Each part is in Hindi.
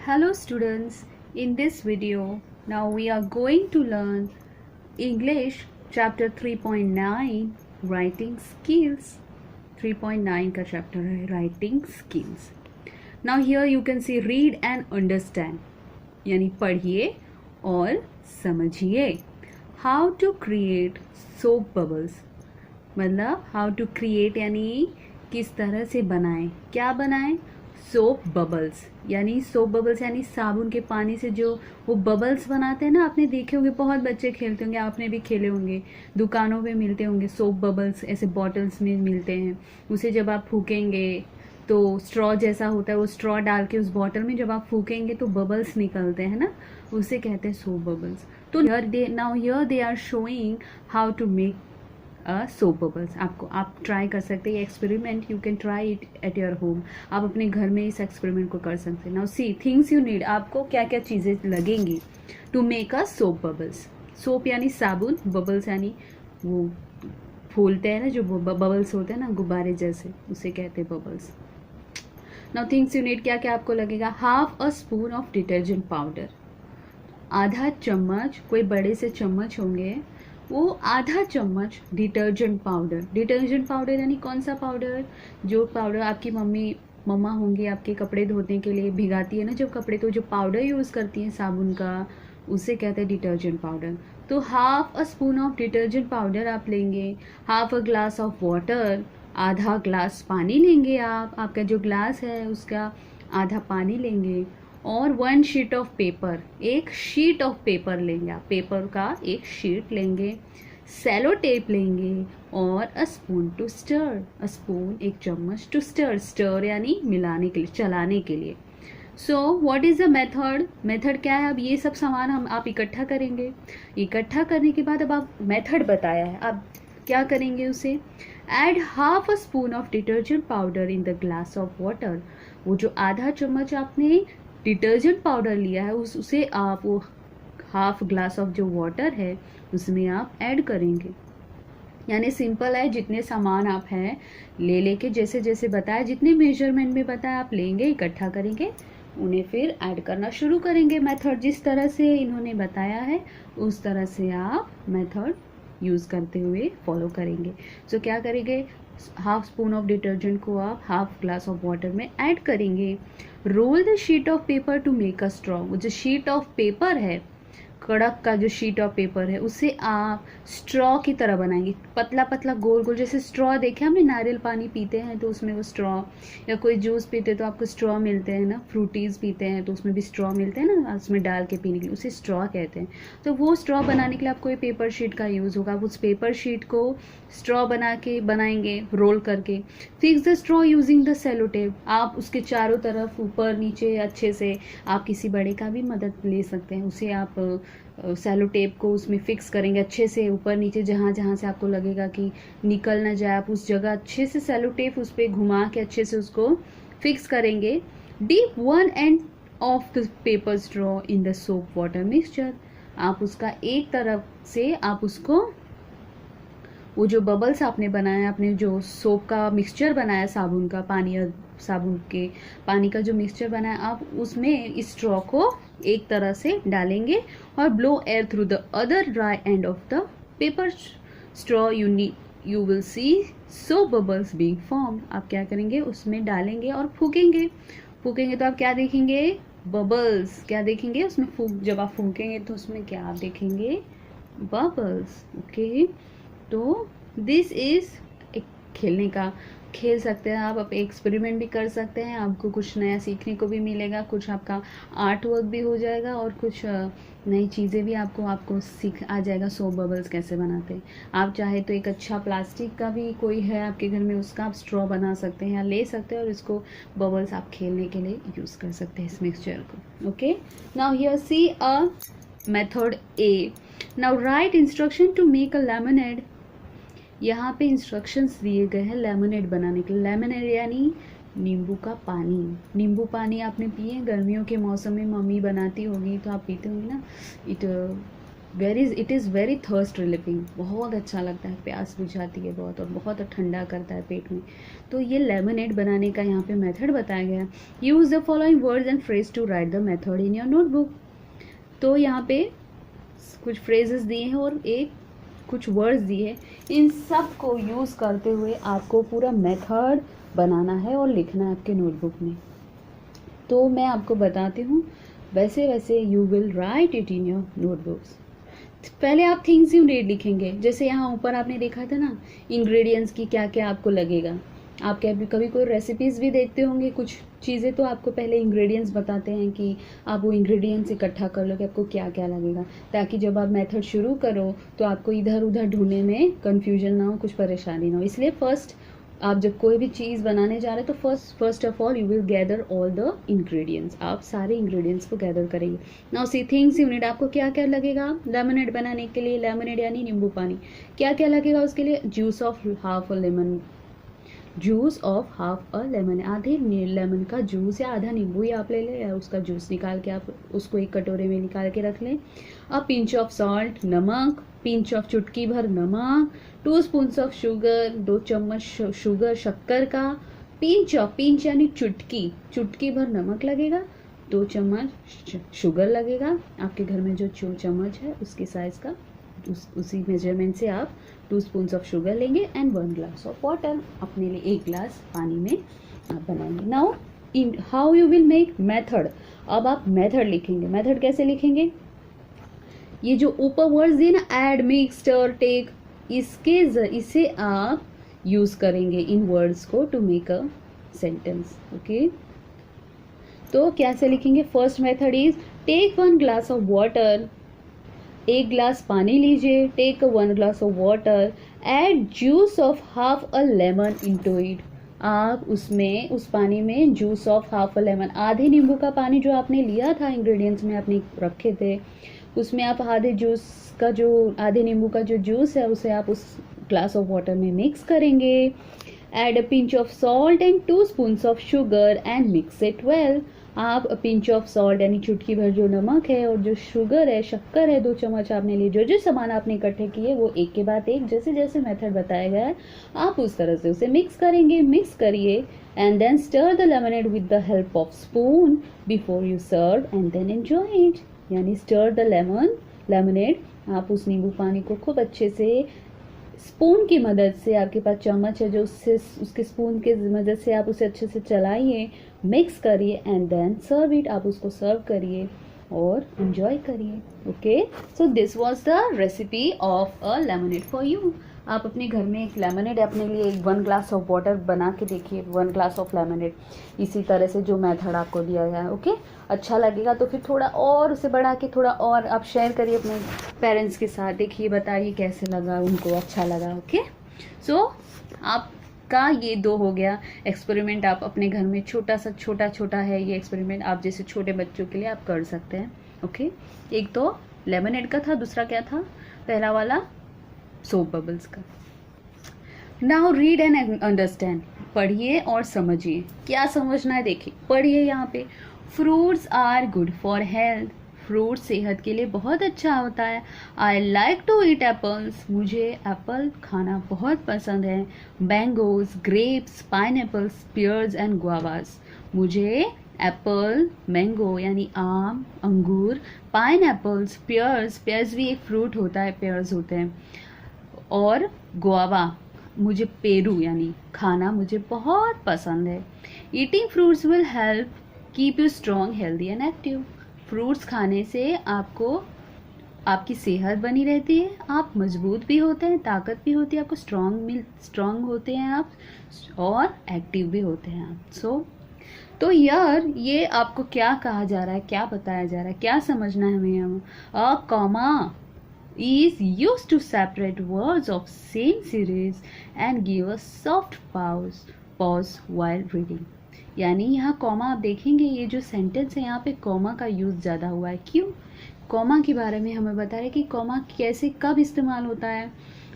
Hello students, in this video now we are going to learn English chapter 3.9 writing skills. 3.9 का chapter है writing skills. Now here you can see read and understand, यानी पढ़िए और समझिए. How to create soap bubbles, मतलब how to create यानी किस तरह से बनाएं, क्या बनाएं. सोप बबल्स यानी साबुन के पानी से जो वो बबल्स बनाते हैं ना, आपने देखे होंगे, बहुत बच्चे खेलते होंगे, आपने भी खेले होंगे, दुकानों पे मिलते होंगे सोप बबल्स, ऐसे बॉटल्स में मिलते हैं. उसे जब आप फूकेंगे तो स्ट्रॉ जैसा होता है, वो स्ट्रॉ डाल के उस बॉटल में जब आप फूकेंगे तो बबल्स निकलते हैं ना, उसे कहते हैं सोप बबल्स. तो here they are showing how to make soap bubbles. आप ट्राई कर सकते हैं ये experiment. You can try it at your home. आप अपने घर में इस एक्सपेरिमेंट को कर सकते हैं. Now see things you need, आपको क्या क्या चीज़ें लगेंगी to make a soap bubbles. Soap यानी साबुन, बबल्स यानी वो फूलते हैं ना, जो बबल्स होते हैं ना गुब्बारे जैसे, उसे कहते हैं bubbles. Now things you need, क्या क्या आपको लगेगा. Half a spoon of detergent powder, आधा चम्मच, कोई बड़े से चम्मच होंगे वो आधा चम्मच डिटर्जेंट पाउडर यानी कौन सा पाउडर, जो पाउडर आपकी मम्मा होंगी आपके कपड़े धोने के लिए भिगाती है ना जब कपड़े, तो जो पाउडर यूज़ करती हैं साबुन का, उसे कहते हैं डिटर्जेंट पाउडर. तो half a spoon of detergent powder आप लेंगे. Half a glass of water, आधा ग्लास पानी लेंगे. आपका जो ग्लास है उसका आधा पानी लेंगे. और 1 शीट ऑफ पेपर, एक शीट ऑफ पेपर लेंगे आप, पेपर का एक शीट लेंगे. सेलो टेप लेंगे और अ स्पून टू स्टर, एक चम्मच टू स्टर यानी मिलाने के लिए, चलाने के लिए. So what is the method क्या है. अब ये सब सामान आप इकट्ठा करेंगे. इकट्ठा करने के बाद अब आप मेथड बताया है, अब क्या करेंगे उसे. Add half a spoon of detergent powder in the glass of water. वो जो आधा चम्मच आपने डिटर्जेंट पाउडर लिया है उसे आप वो हाफ ग्लास ऑफ जो वाटर है उसमें आप ऐड करेंगे. यानी सिंपल है, जितने सामान आप हैं लेके जैसे जैसे बताया, जितने मेजरमेंट में बताया आप लेंगे, इकट्ठा करेंगे, उन्हें फिर ऐड करना शुरू करेंगे. मेथड जिस तरह से इन्होंने बताया है उस तरह से आप मेथड यूज़ करते हुए फॉलो करेंगे. सो क्या करेंगे, हाफ स्पून ऑफ डिटर्जेंट को आप हाफ ग्लास ऑफ वाटर में ऐड करेंगे. Roll the sheet of paper to make a straw. वो जो शीट ऑफ पेपर है, कड़क का जो शीट ऑफ पेपर है, उसे आप स्ट्रॉ की तरह बनाएंगे. पतला पतला गोल गोल, जैसे स्ट्रॉ देखे हमने, नारियल पानी पीते हैं तो उसमें वो स्ट्रॉ, या कोई जूस पीते तो आपको स्ट्रॉ मिलते हैं ना, फ्रूटीज़ पीते हैं तो उसमें भी स्ट्रॉ मिलते हैं ना, उसमें डाल के पीने के लिए, उसे स्ट्रॉ कहते हैं. तो वो स्ट्रॉ बनाने के लिए आपको ये पेपर शीट का यूज़ होगा. आप उस पेपर शीट को स्ट्रॉ बनाएंगे रोल करके. Fix the straw using the sello tape. आप उसके चारों तरफ ऊपर नीचे अच्छे से, आप किसी बड़े का भी मदद ले सकते हैं, उसे आप सेलो टेप को उसमें फिक्स करेंगे अच्छे से, ऊपर नीचे जहाँ जहाँ से आपको लगेगा कि निकल ना जाए, आप उस जगह अच्छे से सेलो टेप उस पर घुमा के अच्छे से उसको फिक्स करेंगे. Deep 1 end of the paper straw in the soap water mixture. आप उसका एक तरफ से आप उसको, वो जो बबल्स आपने बनाया, आपने जो सोप का मिक्सचर बनाया, साबुन का पानी और साबुन के पानी का जो मिक्सचर बनाया, आप उसमें इस स्ट्रॉ को एक तरह से डालेंगे और blow air through the other dry end of the paper straw. You will see soap bubbles being formed. आप क्या करेंगे, उसमें डालेंगे और फूकेंगे तो आप क्या देखेंगे, बबल्स. क्या देखेंगे उसमें, जब आप फूकेंगे तो उसमें क्या आप देखेंगे, बबल्स. ओके, तो दिस इज एक खेलने का, खेल सकते हैं आप एक्सपेरिमेंट भी कर सकते हैं. आपको कुछ नया सीखने को भी मिलेगा, कुछ आपका आर्ट वर्क भी हो जाएगा और कुछ नई चीज़ें भी आपको सीख आ जाएगा. सोप बबल्स कैसे बनाते हैं. आप चाहे तो एक अच्छा प्लास्टिक का भी कोई है आपके घर में, उसका आप स्ट्रॉ बना सकते हैं या ले सकते हैं और इसको बबल्स आप खेलने के लिए यूज़ कर सकते हैं इस मिक्सचर को. Okay, now here see a method A. Now write instruction to make a lemonade. यहाँ पे इंस्ट्रक्शंस दिए गए हैं लेमनेड बनाने के लिए. लेमनेड यानी नींबू का पानी. नींबू पानी आपने पिए गर्मियों के मौसम में, मम्मी बनाती होगी तो आप पीते होंगे ना. It it is very thirst relieving, बहुत अच्छा लगता है, प्यास बुझाती है बहुत और बहुत ठंडा करता है पेट में। तो ये लेमनेड बनाने का यहाँ पे मेथड बताया गया है। Use the following words and phrase to write the method in your notebook. तो यहाँ पे कुछ फ्रेजेस दिए हैं और कुछ वर्ड्स दिए हैं, इन सब को यूज़ करते हुए आपको पूरा मेथड बनाना है और लिखना है आपके नोटबुक में। तो मैं आपको बताती हूँ, वैसे वैसे you will write it in your notebooks. पहले आप थिंग्स यू नीड लिखेंगे, जैसे यहाँ ऊपर आपने देखा था ना इंग्रेडिएंट्स की क्या क्या आपको लगेगा। आप कभी कभी कोई रेसिपीज़ भी देखते होंगे, कुछ चीज़ें तो आपको पहले इंग्रेडिएंट्स बताते हैं कि आप वो इंग्रेडिएंट्स इकट्ठा कर लो कि आपको क्या क्या लगेगा, ताकि जब आप मेथड शुरू करो तो आपको इधर उधर ढूंढने में कन्फ्यूजन ना हो, कुछ परेशानी ना हो। इसलिए फर्स्ट आप जब कोई भी चीज़ बनाने जा रहे हैं तो first of all you will gather all the ingredients. आप सारे इंग्रेडिएंट्स को गैदर करेंगे। नाउ सी थिंग्स यूनिट, आपको क्या क्या लगेगा लेमनेड बनाने के लिए। लेमनेड यानी नींबू पानी। क्या क्या लगेगा उसके लिए? Juice of half a lemon, juice of half a lemon, आधे लेमन का जूस या आधा नींबू ही आप ले लें, या उसका जूस निकाल के आप उसको एक कटोरे में निकाल के रख लें। अ पिंच ऑफ सॉल्ट, नमक, पिंच ऑफ चुटकी भर नमक, 2 स्पून्स ऑफ शुगर, 2 चम्मच शुगर शक्कर का, पिंच यानी चुटकी, चुटकी भर नमक लगेगा, 2 चम्मच शुगर लगेगा, आपके घर में जो चम्मच है उसके साइज का, उसी मेजरमेंट से आप 2 स्पून्स ऑफ शुगर लेंगे एंड 1 ग्लास ऑफ वाटर, अपने लिए 1 ग्लास पानी में आप बनाएंगे। Now in how you will make method. अब आप मेथड लिखेंगे। मेथड कैसे लिखेंगे? ये जो ऊपर वर्ड्स दिए ना, ऐड, मिक्स, स्टर, टेक, इसे आप यूज करेंगे इन वर्ड्स को to make a sentence. Okay, तो कैसे लिखेंगे? First method is take 1 glass of water, 1 glass पानी लीजिए, take 1 glass of water, add juice of half a lemon into it. आप उसमें उस पानी में juice of half a lemon, आधे नींबू का पानी जो आपने लिया था इंग्रेडिएंट्स में आपने रखे थे, उसमें आप आधे नींबू का जो जूस है उसे आप उस ग्लास ऑफ वाटर में मिक्स करेंगे। Add a pinch of salt and 2 spoons of sugar and mix it well. आप पिंच ऑफ सॉल्ट यानी चुटकी भर जो नमक है और जो शुगर है, शक्कर है, 2 चम्मच आपने लिए, जो सामान आपने इकट्ठे किए वो एक के बाद एक जैसे जैसे मेथड बताया गया है आप उस तरह से उसे मिक्स करेंगे। मिक्स करिए and then stir the lemonade with the help of spoon before you serve and then enjoy it. यानी स्टर द लेमनेड, आप उस नींबू पानी को खूब अच्छे से स्पून की मदद से, आपके पास चम्मच है जो उसके स्पून के मदद से आप उसे अच्छे से चलाइए, मिक्स करिए एंड देन सर्व इट। आप उसको सर्व करिए और एंजॉय करिए। Okay, so this was the recipe of a lemonade for you. आप अपने घर में एक लेमनेड अपने लिए 1 ग्लास ऑफ वाटर बना के देखिए, 1 ग्लास ऑफ लेमनेड, इसी तरह से जो मेथड आपको दिया गया है। ओके, अच्छा लगेगा तो फिर थोड़ा और उसे बढ़ा के थोड़ा और आप शेयर करिए अपने पेरेंट्स के साथ, देखिए बताइए कैसे लगा, उनको अच्छा लगा। ओके, सो आपका ये 2 हो गया एक्सपेरिमेंट। आप अपने घर में छोटा है ये एक्सपेरिमेंट, आप जैसे छोटे बच्चों के लिए आप कर सकते हैं। ओके, एक तो लेमनेड का था, दूसरा क्या था? पहला वाला सोप बबल्स का। नाउ रीड एंड अंडरस्टैंड, पढ़िए और समझिए। क्या समझना है? देखिए, पढ़िए यहाँ पे, fruits are good for health, fruit सेहत के लिए बहुत अच्छा होता है। I like to eat apples, मुझे एप्पल खाना बहुत पसंद है। Mangoes, grapes, pineapples, pears and guavas, मुझे एप्पल, मैंगो यानी आम, अंगूर, पाइनएप्पल्स, पियर्स भी एक फ्रूट होता है, पियर्स होते हैं, और गुआवा, मुझे पेरू यानी खाना मुझे बहुत पसंद है। Eating fruits will help keep you strong, healthy and active. Fruits खाने से आपको आपकी सेहत बनी रहती है, आप मजबूत भी होते हैं, ताकत भी होती है, आपको स्ट्रॉन्ग होते हैं आप, और एक्टिव भी होते हैं आप। तो यार ये आपको क्या कहा जा रहा है, क्या बताया जा रहा है, क्या समझना है हमें यहाँ? A comma is used to separate words of same series and give a soft pause while reading। यानी यहाँ कॉमा आप देखेंगे, ये जो सेंटेंस है यहाँ पे कॉमा का यूज ज़्यादा हुआ है। क्यों? कॉमा के बारे में हमें बता रहे कि कॉमा कैसे कब इस्तेमाल होता है।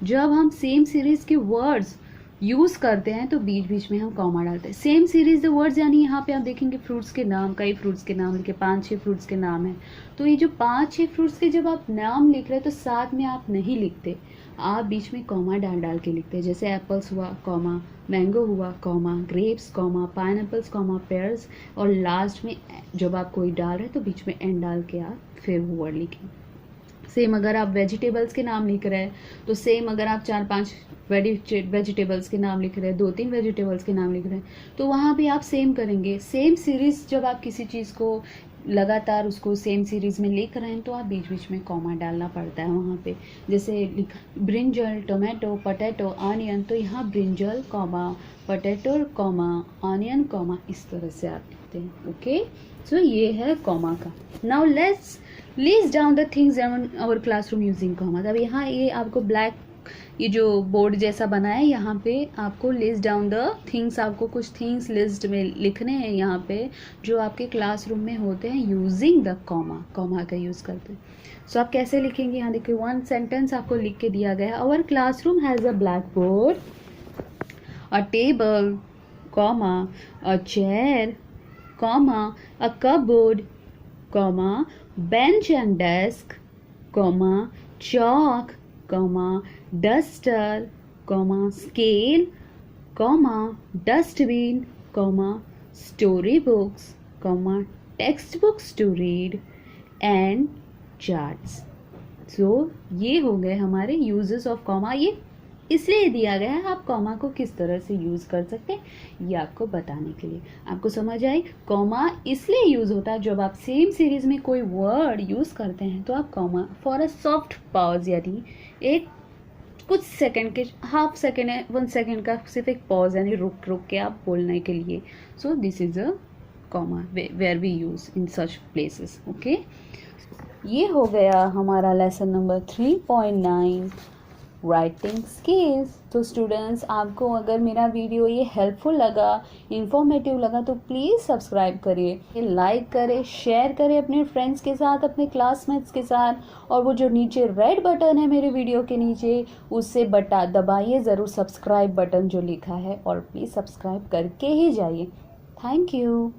जब हम सेम सीरीज के वर्ड्स यूज़ करते हैं तो बीच बीच में हम कॉमा डालते हैं। सेम सीरीज द वर्ड्स, यानी यहाँ पे आप देखेंगे फ्रूट्स के नाम, कई फ्रूट्स के नाम लिखे, 5-6 फ्रूट्स के नाम हैं। तो ये जो 5-6 फ्रूट्स के जब आप नाम लिख रहे हैं तो साथ में आप नहीं लिखते, आप बीच में कॉमा डाल डाल के लिखते हैं। जैसे एप्पल्स हुआ कॉमा, मैंगो हुआ comma, grapes comma, pineapples comma, pairs, और लास्ट में जब आप कोई डाल रहे हैं तो बीच में एंड डाल के आप फिर वो वर्ड लिखें। सेम अगर आप वेजिटेबल्स के नाम लिख रहे हैं तो सेम अगर आप 4-5 वेजिटेबल्स के नाम लिख रहे हैं, 2-3 वेजिटेबल्स के नाम लिख रहे हैं, तो वहाँ भी आप सेम करेंगे। सेम सीरीज़ जब आप किसी चीज़ को लगातार उसको सेम सीरीज़ में लिख रहे हैं तो आप बीच बीच में कॉमा डालना पड़ता है वहाँ पे। जैसे ब्रिंजल, टोमेटो, पोटैटो, ऑनियन, तो यहाँ brinjal comma, potato comma, onion comma, इस तरह से आप लिखते हैं। ओके, सो ये है कॉमा का। Now let's list down the things in our classroom using comma. अब यहाँ ये आपको ब्लैक, ये जो बोर्ड जैसा बना है, यहाँ पे आपको लिस्ट डाउन द थिंग्स, आपको कुछ थिंग्स लिस्ट में लिखने हैं यहाँ पे जो आपके क्लासरूम में होते हैं यूजिंग द कॉमा, कॉमा का यूज़ करते हैं। सो आप कैसे लिखेंगे, यहाँ देखिए 1 सेंटेंस आपको लिख के दिया गया है। Our classroom has a blackboard, a table, comma, a chair, comma, a cupboard, comma, bench and desk, comma, chalk, comma, duster, comma, scale, comma, dustbin, comma, storybooks, comma, textbooks to read and charts. So ये हो गए हमारे uses of comma। ये इसलिए दिया गया है, आप कॉमा को किस तरह से यूज़ कर सकते हैं ये आपको बताने के लिए। आपको समझ आई, कॉमा इसलिए यूज़ होता है जब आप सेम सीरीज में कोई वर्ड यूज़ करते हैं तो आप comma for a soft pause, यानी एक कुछ सेकंड के, हाफ सेकंड है 1 सेकंड का सिर्फ एक पॉज, यानी रुक रुक के आप बोलने के लिए। So this is a comma where we use in such places. Okay, ये हो गया हमारा लेसन नंबर 3.9 राइटिंग स्किल्स। तो स्टूडेंट्स, आपको अगर मेरा वीडियो ये हेल्पफुल लगा, इंफॉर्मेटिव लगा, तो प्लीज़ सब्सक्राइब करिए, लाइक करें, शेयर करें अपने फ्रेंड्स के साथ, अपने क्लासमेट्स के साथ, और वो जो नीचे रेड बटन है मेरे वीडियो के नीचे, उससे दबाइए ज़रूर सब्सक्राइब बटन जो लिखा है, और प्लीज़ सब्सक्राइब करके ही जाइए। Thank you.